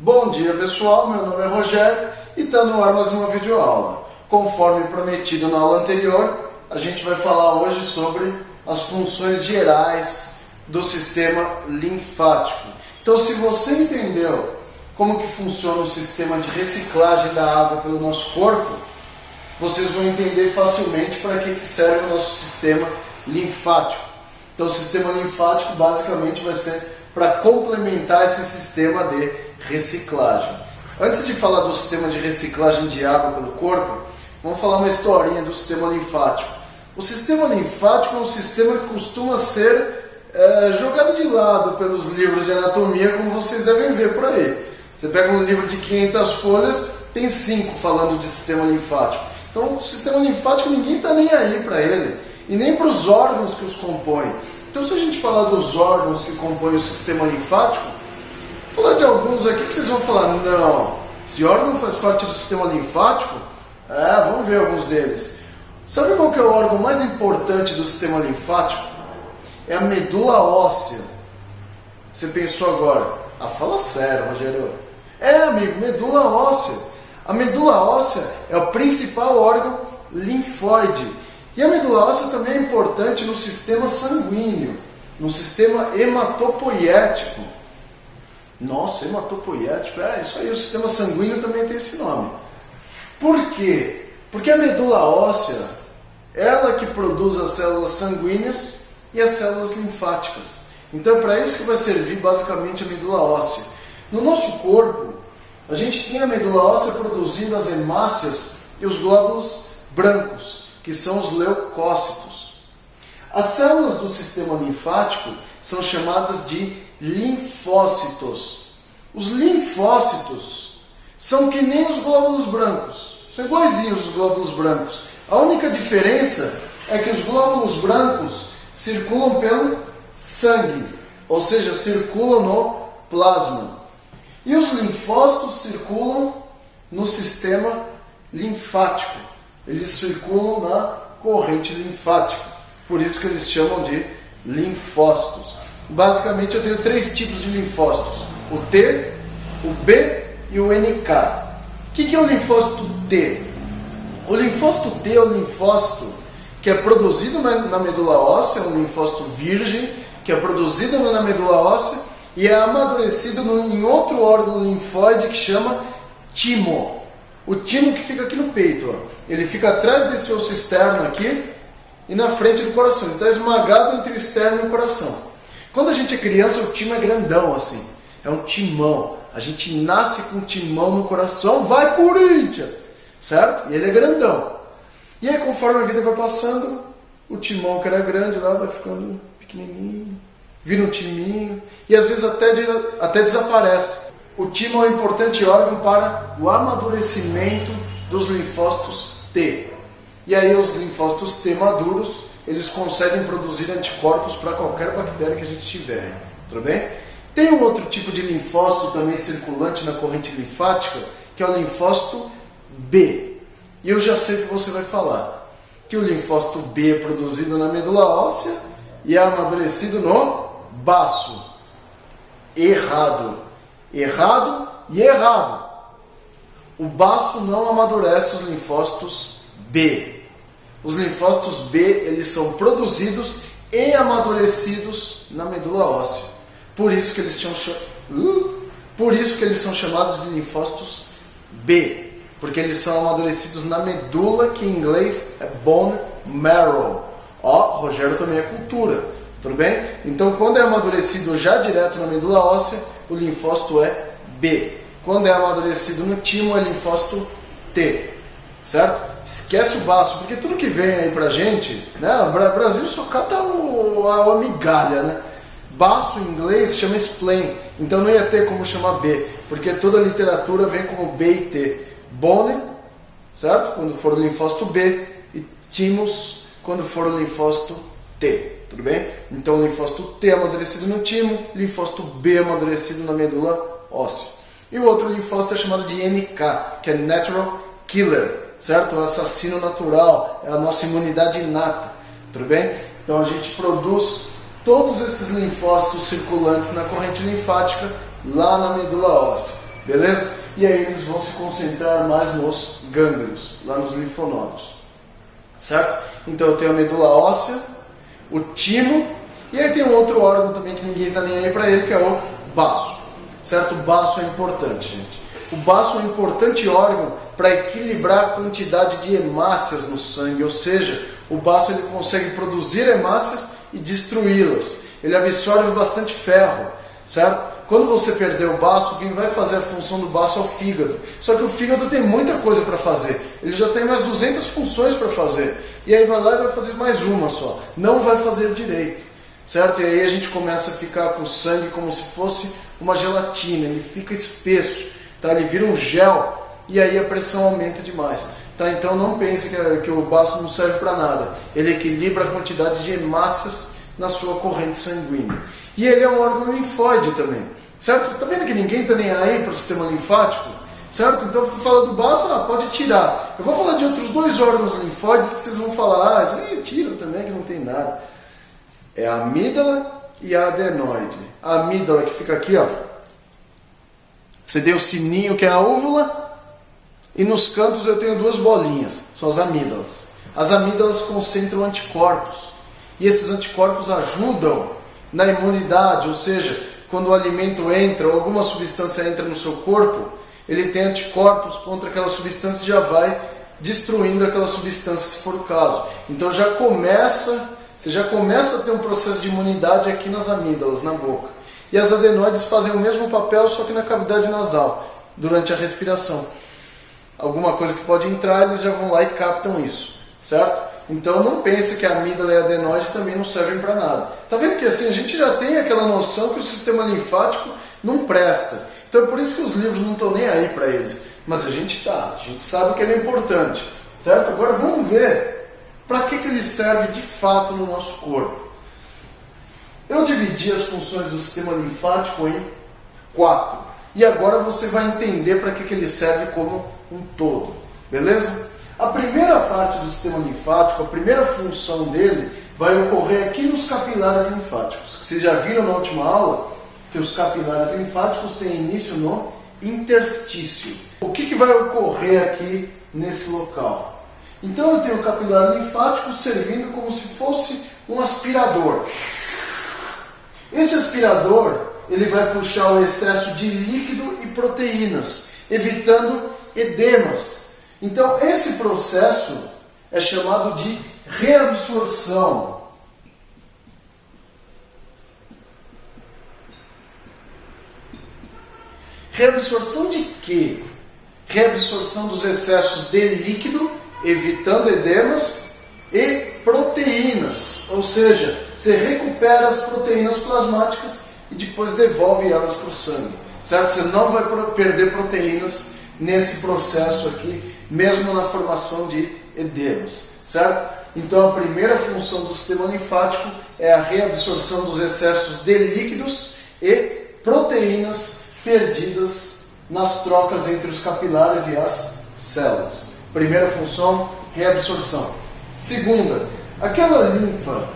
Bom dia pessoal, meu nome é Rogério e está no ar mais uma videoaula. Conforme prometido na aula anterior, a gente vai falar hoje sobre as funções gerais do sistema linfático. Então, se você entendeu como que funciona o sistema de reciclagem da água pelo nosso corpo, vocês vão entender facilmente para que serve o nosso sistema linfático. Então, o sistema linfático basicamente vai ser para complementar esse sistema de reciclagem. Antes de falar do sistema de reciclagem de água pelo corpo, vamos falar uma historinha do sistema linfático. O sistema linfático é um sistema que costuma ser jogado de lado pelos livros de anatomia, como vocês devem ver por aí. Você pega um livro de 500 folhas, tem 5 falando de sistema linfático. Então, o sistema linfático ninguém está nem aí para ele, e nem para os órgãos que os compõem. Então, se a gente falar dos órgãos que compõem o sistema linfático, vou falar de alguns aqui que vocês vão falar, não, esse órgão faz parte do sistema linfático? Vamos ver alguns deles. Sabe qual que é o órgão mais importante do sistema linfático? É a medula óssea. Você pensou agora, fala sério, Rogério. Amigo, medula óssea. A medula óssea é o principal órgão linfóide. E a medula óssea também é importante no sistema sanguíneo, no sistema hematopoiético. Nossa, hematopoiético, isso aí, o sistema sanguíneo também tem esse nome. Por quê? Porque a medula óssea, ela que produz as células sanguíneas e as células linfáticas. Então é para isso que vai servir basicamente a medula óssea. No nosso corpo, a gente tem a medula óssea produzindo as hemácias e os glóbulos brancos, que são os leucócitos. As células do sistema linfático são chamadas de linfócitos. Os linfócitos são que nem os glóbulos brancos, são iguaizinhos os glóbulos brancos. A única diferença é que os glóbulos brancos circulam pelo sangue, ou seja, circulam no plasma. E os linfócitos circulam no sistema linfático. Eles circulam na corrente linfática. Por isso que eles chamam de linfócitos. Basicamente eu tenho 3 tipos de linfócitos. O T, o B e o NK. O que é o linfócito T? O linfócito T é o linfócito que é produzido na medula óssea, um linfócito virgem, que é produzido na medula óssea e é amadurecido em outro órgão linfóide que chama timo. O timo que fica aqui no peito, ele fica atrás desse osso externo aqui e na frente do coração. Ele está esmagado entre o externo e o coração. Quando a gente é criança, o timo é grandão assim, é um timão. A gente nasce com um timão no coração, vai Corinthians, certo? E ele é grandão. E aí conforme a vida vai passando, o timão que era grande lá vai ficando pequenininho, vira um timinho e às vezes até desaparece. O timo é um importante órgão para o amadurecimento dos linfócitos T. E aí os linfócitos T maduros, eles conseguem produzir anticorpos para qualquer bactéria que a gente tiver. Tudo bem? Tem um outro tipo de linfócito também circulante na corrente linfática, que é o linfócito B. E eu já sei o que você vai falar. Que o linfócito B é produzido na medula óssea e é amadurecido no baço. Errado. Errado e errado. O baço não amadurece os linfócitos B. Os linfócitos B, eles são produzidos e amadurecidos na medula óssea. Por isso que eles são chamados de linfócitos B, porque eles são amadurecidos na medula, que em inglês é bone marrow. Rogério também é cultura, tudo bem? Então, quando é amadurecido já direto na medula óssea, o linfócito é B. Quando é amadurecido no timo, é linfócito T, certo? Esquece o baço, porque tudo que vem aí pra gente, né? O Brasil só cata a migalha, né? Baço em inglês chama spleen, então não ia ter como chamar B, porque toda a literatura vem como B e T. Bone, certo? Quando for o linfócito B, e thymus, quando for o linfócito T. Tudo bem? Então, linfócito T amadurecido no timo, linfócito B amadurecido na medula óssea. E o outro linfócito é chamado de NK, que é Natural Killer, certo? É um assassino natural, é a nossa imunidade inata. Tudo bem? Então, a gente produz todos esses linfócitos circulantes na corrente linfática lá na medula óssea. beleza? E aí eles vão se concentrar mais nos gânglios, lá nos linfonodos, certo? Então eu tenho a medula óssea, o timo, e aí tem um outro órgão também que ninguém está nem aí para ele, que é o baço, certo? O baço é importante, gente. O baço é um importante órgão para equilibrar a quantidade de hemácias no sangue, ou seja, o baço ele consegue produzir hemácias e destruí-las. Ele absorve bastante ferro, certo? Quando você perder o baço, quem vai fazer a função do baço é o fígado. Só que o fígado tem muita coisa para fazer. Ele já tem mais 200 funções para fazer. E aí vai lá e vai fazer mais uma só. Não vai fazer direito, certo? E aí a gente começa a ficar com o sangue como se fosse uma gelatina. Ele fica espesso, tá? Ele vira um gel e aí a pressão aumenta demais. Tá? Então não pense que o baço não serve para nada. Ele equilibra a quantidade de hemácias na sua corrente sanguínea. E ele é um órgão linfóide também, certo? Tá vendo que ninguém está nem aí para o sistema linfático? Certo? Então, fala do baço, pode tirar. Eu vou falar de outros 2 órgãos linfóides que vocês vão falar, isso aí tira também, que não tem nada. É a amígdala e a adenoide. A amígdala que fica aqui, ó. Você tem o sininho que é a úvula, e nos cantos eu tenho 2 bolinhas, são as amígdalas. As amígdalas concentram anticorpos, e esses anticorpos ajudam na imunidade, ou seja, quando o alimento entra ou alguma substância entra no seu corpo, ele tem anticorpos contra aquela substância e já vai destruindo aquela substância se for o caso. Então você já começa a ter um processo de imunidade aqui nas amígdalas, na boca. E as adenoides fazem o mesmo papel, só que na cavidade nasal, durante a respiração. Alguma coisa que pode entrar, eles já vão lá e captam isso, certo? Então não pense que a amígdala e a adenoide também não servem para nada. Tá vendo que assim a gente já tem aquela noção que o sistema linfático não presta. Então é por isso que os livros não estão nem aí para eles. Mas a gente sabe que ele é importante, certo? Agora vamos ver para que ele serve de fato no nosso corpo. Eu dividi as funções do sistema linfático em 4. E agora você vai entender para que ele serve como um todo, beleza? A primeira parte do sistema linfático, a primeira função dele, vai ocorrer aqui nos capilares linfáticos. Vocês já viram na última aula que os capilares linfáticos têm início no interstício. O que vai ocorrer aqui nesse local? Então eu tenho o capilar linfático servindo como se fosse um aspirador. Esse aspirador ele vai puxar o excesso de líquido e proteínas, evitando edemas. Então, esse processo é chamado de reabsorção. Reabsorção de quê? Reabsorção dos excessos de líquido, evitando edemas, e proteínas. Ou seja, você recupera as proteínas plasmáticas e depois devolve elas para o sangue. Certo? Você não vai perder proteínas nesse processo aqui, mesmo na formação de edemas, certo? Então a primeira função do sistema linfático é a reabsorção dos excessos de líquidos e proteínas perdidas nas trocas entre os capilares e as células. Primeira função, reabsorção. Segunda, aquela linfa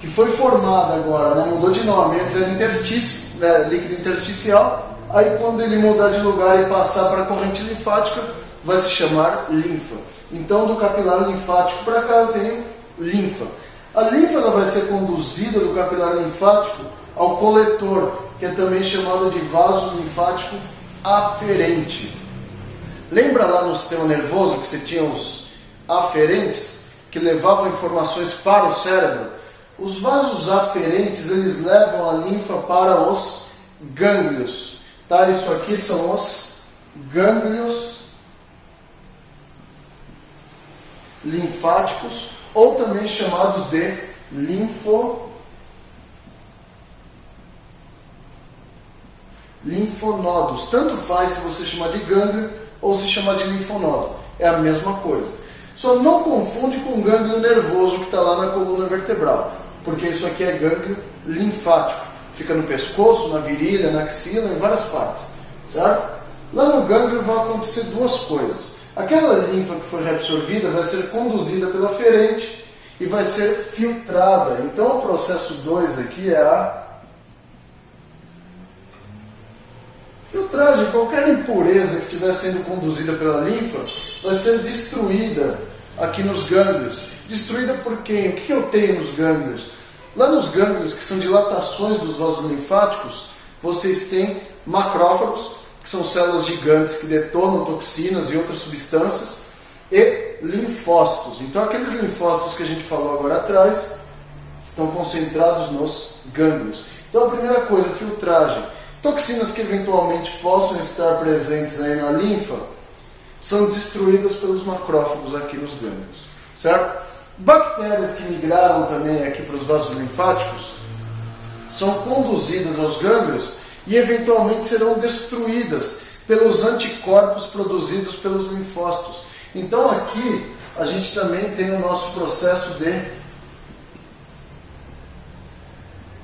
que foi formada agora, mudou de nome, antes era interstício, líquido intersticial, aí quando ele mudar de lugar e passar para a corrente linfática, vai se chamar linfa. Então, do capilar linfático para cá eu tenho linfa. A linfa ela vai ser conduzida do capilar linfático ao coletor, que é também chamado de vaso linfático aferente. Lembra lá no sistema nervoso que você tinha os aferentes, que levavam informações para o cérebro? Os vasos aferentes, eles levam a linfa para os gânglios. Tá? Isso aqui são os gânglios linfáticos, ou também chamados de linfonodos. Tanto faz se você chamar de gânglio ou se chamar de linfonodo. É a mesma coisa. Só não confunde com o gânglio nervoso que está lá na coluna vertebral, porque isso aqui é gânglio linfático. Fica no pescoço, na virilha, na axila, em várias partes. Certo? Lá no gânglio vão acontecer 2 coisas. Aquela linfa que foi reabsorvida vai ser conduzida pela aferente e vai ser filtrada. Então o processo 2 aqui é a filtração. filtragem, qualquer impureza que estiver sendo conduzida pela linfa vai ser destruída aqui nos gânglios. Destruída por quem? O que eu tenho nos gânglios? Lá nos gânglios, que são dilatações dos vasos linfáticos, vocês têm macrófagos, que são células gigantes que detonam toxinas e outras substâncias, e linfócitos. Então aqueles linfócitos que a gente falou agora atrás estão concentrados nos gânglios. Então a primeira coisa, filtragem. Toxinas que eventualmente possam estar presentes aí na linfa são destruídas pelos macrófagos aqui nos gânglios, certo? Bactérias que migraram também aqui para os vasos linfáticos são conduzidas aos gânglios e eventualmente serão destruídas pelos anticorpos produzidos pelos linfócitos. Então aqui a gente também tem o nosso processo de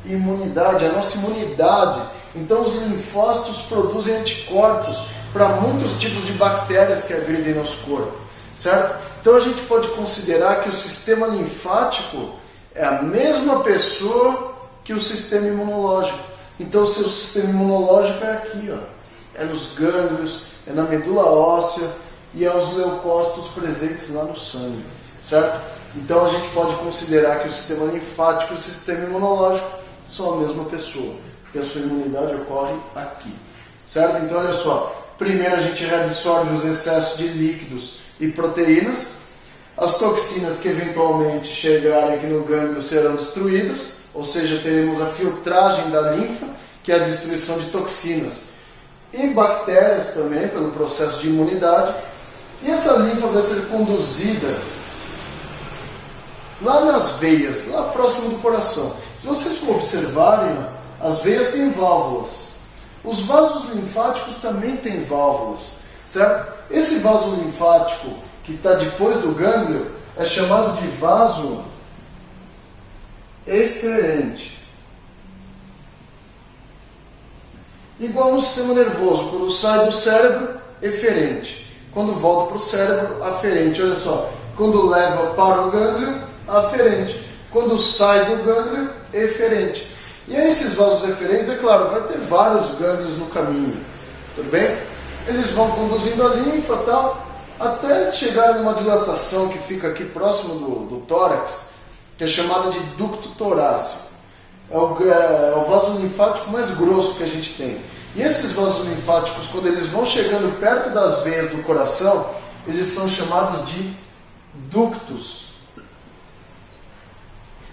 imunidade, a nossa imunidade. Então os linfócitos produzem anticorpos para muitos tipos de bactérias que agridem nosso corpo, certo? Então a gente pode considerar que o sistema linfático é a mesma pessoa que o sistema imunológico. Então o seu sistema imunológico é aqui, ó. É nos gânglios, é na medula óssea e é os leucócitos presentes lá no sangue, certo? Então a gente pode considerar que o sistema linfático e o sistema imunológico são a mesma pessoa, porque a sua imunidade ocorre aqui, certo? Então olha só, primeiro a gente reabsorve os excessos de líquidos e proteínas, as toxinas que eventualmente chegarem aqui no gânglio serão destruídas, ou seja, teremos a filtragem da linfa, que é a destruição de toxinas e bactérias também, pelo processo de imunidade, e essa linfa vai ser conduzida lá nas veias, lá próximo do coração. Se vocês for observarem, as veias têm válvulas. Os vasos linfáticos também têm válvulas, certo? Esse vaso linfático que está depois do gânglio é chamado de vaso eferente. Igual no sistema nervoso, quando sai do cérebro, eferente. Quando volta para o cérebro, aferente. Olha só, quando leva para o gânglio, aferente. Quando sai do gânglio, eferente. E aí esses vasos eferentes, é claro, vai ter vários gânglios no caminho, tudo bem? Eles vão conduzindo a linfa e tal, até chegar numa dilatação que fica aqui próximo do tórax, que é chamada de ducto torácico. É o vaso linfático mais grosso que a gente tem. E esses vasos linfáticos, quando eles vão chegando perto das veias do coração, eles são chamados de ductos.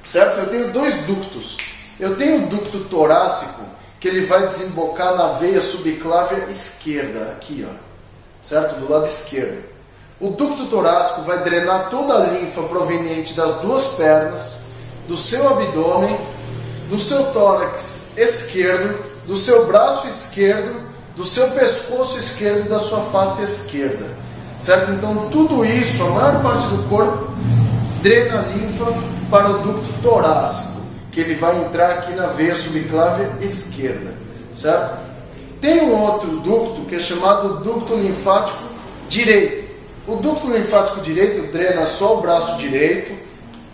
Certo? Eu tenho dois ductos. Eu tenho o ducto torácico, que ele vai desembocar na veia subclávia esquerda, aqui, ó. Certo? Do lado esquerdo. O ducto torácico vai drenar toda a linfa proveniente das duas pernas, do seu abdômen, do seu tórax esquerdo, do seu braço esquerdo, do seu pescoço esquerdo e da sua face esquerda. Certo? Então tudo isso, a maior parte do corpo, drena a linfa para o ducto torácico, que ele vai entrar aqui na veia subclávia esquerda. Certo? Tem um outro ducto que é chamado ducto linfático direito. O ducto linfático direito drena só o braço direito,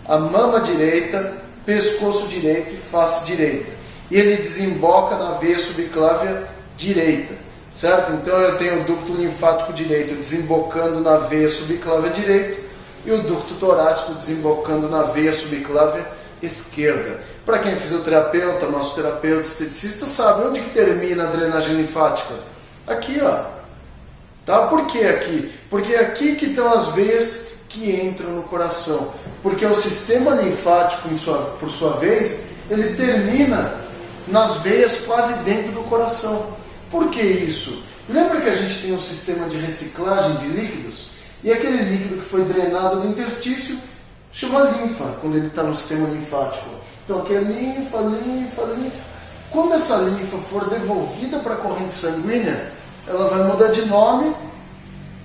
a mama direita, pescoço direito e face direita. E ele desemboca na veia subclávia direita, certo? Então eu tenho o ducto linfático direito desembocando na veia subclávia direita e o ducto torácico desembocando na veia subclávia esquerda. Para quem é fisioterapeuta, massoterapeuta, esteticista, sabe onde que termina a drenagem linfática? Aqui, ó. Tá? Por que aqui? Porque é aqui que estão as veias que entram no coração. Porque o sistema linfático, por sua vez, ele termina nas veias quase dentro do coração. Por que isso? Lembra que a gente tem um sistema de reciclagem de líquidos? E aquele líquido que foi drenado do interstício chama linfa, quando ele está no sistema linfático. Então aqui é linfa, linfa, linfa. Quando essa linfa for devolvida para a corrente sanguínea, ela vai mudar de nome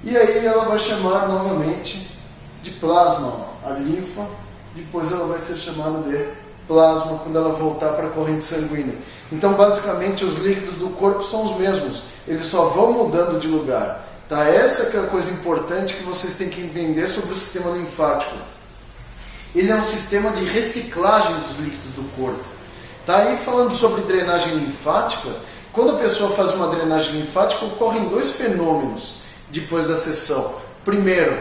e aí ela vai chamar novamente de plasma. A linfa, depois ela vai ser chamada de plasma quando ela voltar para a corrente sanguínea. Então basicamente os líquidos do corpo são os mesmos, eles só vão mudando de lugar. Tá? Essa que é a coisa importante que vocês têm que entender sobre o sistema linfático. Ele é um sistema de reciclagem dos líquidos do corpo. Tá? E falando sobre drenagem linfática, quando a pessoa faz uma drenagem linfática, ocorrem dois fenômenos depois da sessão. Primeiro,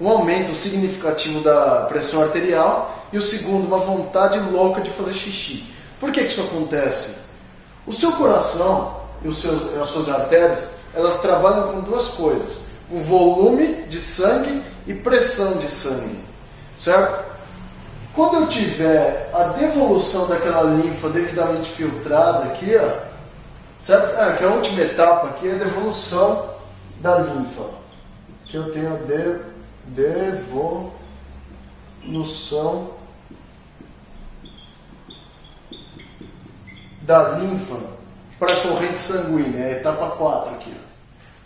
um aumento significativo da pressão arterial e o segundo, uma vontade louca de fazer xixi. Por que isso acontece? O seu coração e as suas artérias, elas trabalham com duas coisas: o volume de sangue e pressão de sangue, certo? Quando eu tiver a devolução daquela linfa devidamente filtrada aqui, ó, certo? Que a última etapa aqui é a devolução da linfa. Que eu tenho a devolução da linfa para a corrente sanguínea, é a etapa 4 aqui.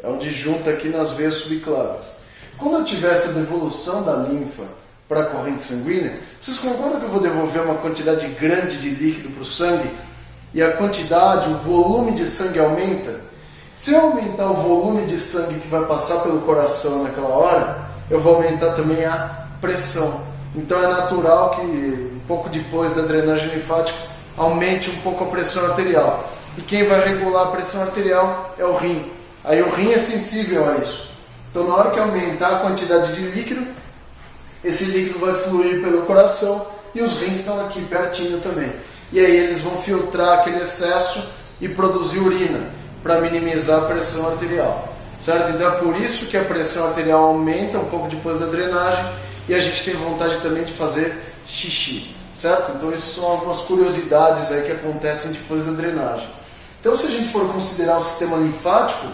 É onde junta aqui nas veias subclávias. Quando eu tiver essa devolução da linfa para a corrente sanguínea, vocês concordam que eu vou devolver uma quantidade grande de líquido para o sangue? E a quantidade, o volume de sangue aumenta? Se eu aumentar o volume de sangue que vai passar pelo coração naquela hora, eu vou aumentar também a pressão. Então é natural que um pouco depois da drenagem linfática aumente um pouco a pressão arterial. E quem vai regular a pressão arterial é o rim. Aí o rim é sensível a isso. Então na hora que aumentar a quantidade de líquido, esse líquido vai fluir pelo coração e os rins estão aqui pertinho também. E aí eles vão filtrar aquele excesso e produzir urina para minimizar a pressão arterial, certo? Então é por isso que a pressão arterial aumenta um pouco depois da drenagem e a gente tem vontade também de fazer xixi, certo? Então isso são algumas curiosidades aí que acontecem depois da drenagem. Então se a gente for considerar o sistema linfático,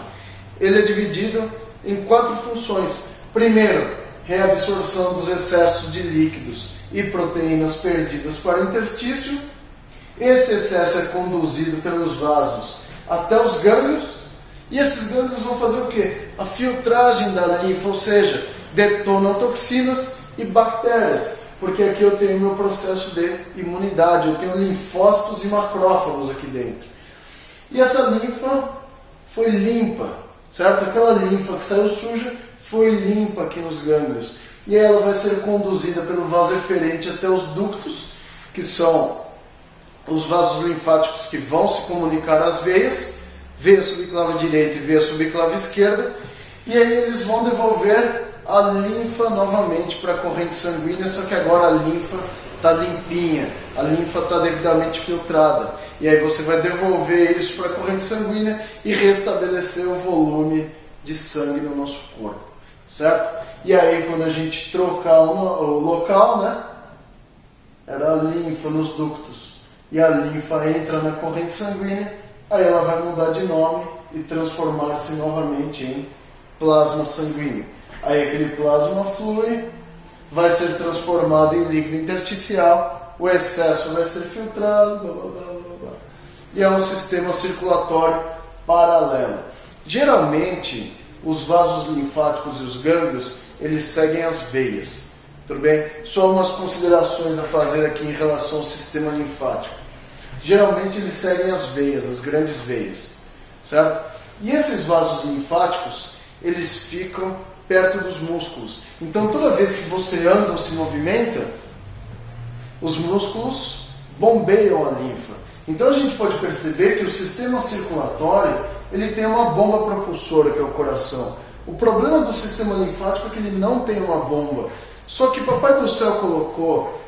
ele é dividido em 4 funções. Primeiro, reabsorção dos excessos de líquidos e proteínas perdidas para o interstício. Esse excesso é conduzido pelos vasos até os gânglios, e esses gânglios vão fazer o quê? A filtragem da linfa, ou seja, detonam toxinas e bactérias, porque aqui eu tenho meu processo de imunidade, eu tenho linfócitos e macrófagos aqui dentro. E essa linfa foi limpa, certo? Aquela linfa que saiu suja foi limpa aqui nos gânglios, e aí ela vai ser conduzida pelo vaso eferente até os ductos, que são os vasos linfáticos que vão se comunicar às veias, veia subclave direita e veia subclave esquerda, e aí eles vão devolver a linfa novamente para a corrente sanguínea, só que agora a linfa está limpinha, a linfa está devidamente filtrada, e aí você vai devolver isso para a corrente sanguínea e restabelecer o volume de sangue no nosso corpo, certo? E aí quando a gente trocar o local, né, era a linfa nos ductos, e a linfa entra na corrente sanguínea, aí ela vai mudar de nome e transformar-se novamente em plasma sanguíneo. Aí aquele plasma flui, vai ser transformado em líquido intersticial, o excesso vai ser filtrado, blá, blá, blá, blá, blá. E é um sistema circulatório paralelo. Geralmente, os vasos linfáticos e os gânglios, eles seguem as veias. Tudo bem? Só umas considerações a fazer aqui em relação ao sistema linfático. Geralmente eles seguem as veias, as grandes veias, certo? E esses vasos linfáticos, eles ficam perto dos músculos. Então toda vez que você anda ou se movimenta, os músculos bombeiam a linfa. Então a gente pode perceber que o sistema circulatório, ele tem uma bomba propulsora, que é o coração. O problema do sistema linfático é que ele não tem uma bomba. Só que Papai do Céu colocou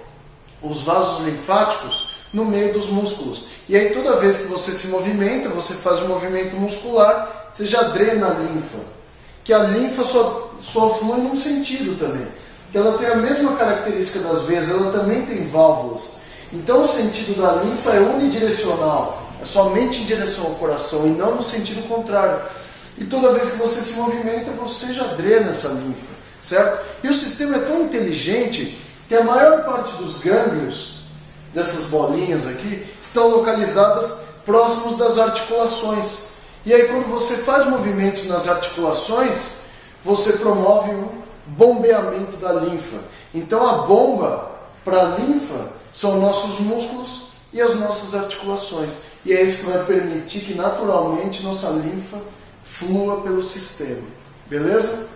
os vasos linfáticos no meio dos músculos. E aí toda vez que você se movimenta, você faz um movimento muscular, você já drena a linfa. Que a linfa só flui num sentido também. Que ela tem a mesma característica das veias, ela também tem válvulas. Então o sentido da linfa é unidirecional, é somente em direção ao coração e não no sentido contrário. E toda vez que você se movimenta, você já drena essa linfa, certo? E o sistema é tão inteligente que a maior parte dos gânglios, dessas bolinhas aqui, estão localizadas próximos das articulações. E aí quando você faz movimentos nas articulações, você promove um bombeamento da linfa. Então a bomba para a linfa são nossos músculos e as nossas articulações. E é isso que vai permitir que naturalmente nossa linfa flua pelo sistema. Beleza?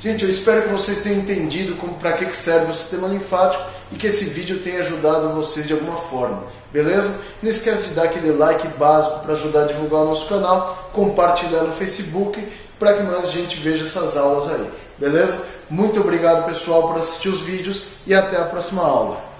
Gente, eu espero que vocês tenham entendido para que serve o sistema linfático e que esse vídeo tenha ajudado vocês de alguma forma, beleza? Não esquece de dar aquele like básico para ajudar a divulgar o nosso canal, compartilhar no Facebook para que mais gente veja essas aulas aí, beleza? Muito obrigado, pessoal, por assistir os vídeos e até a próxima aula.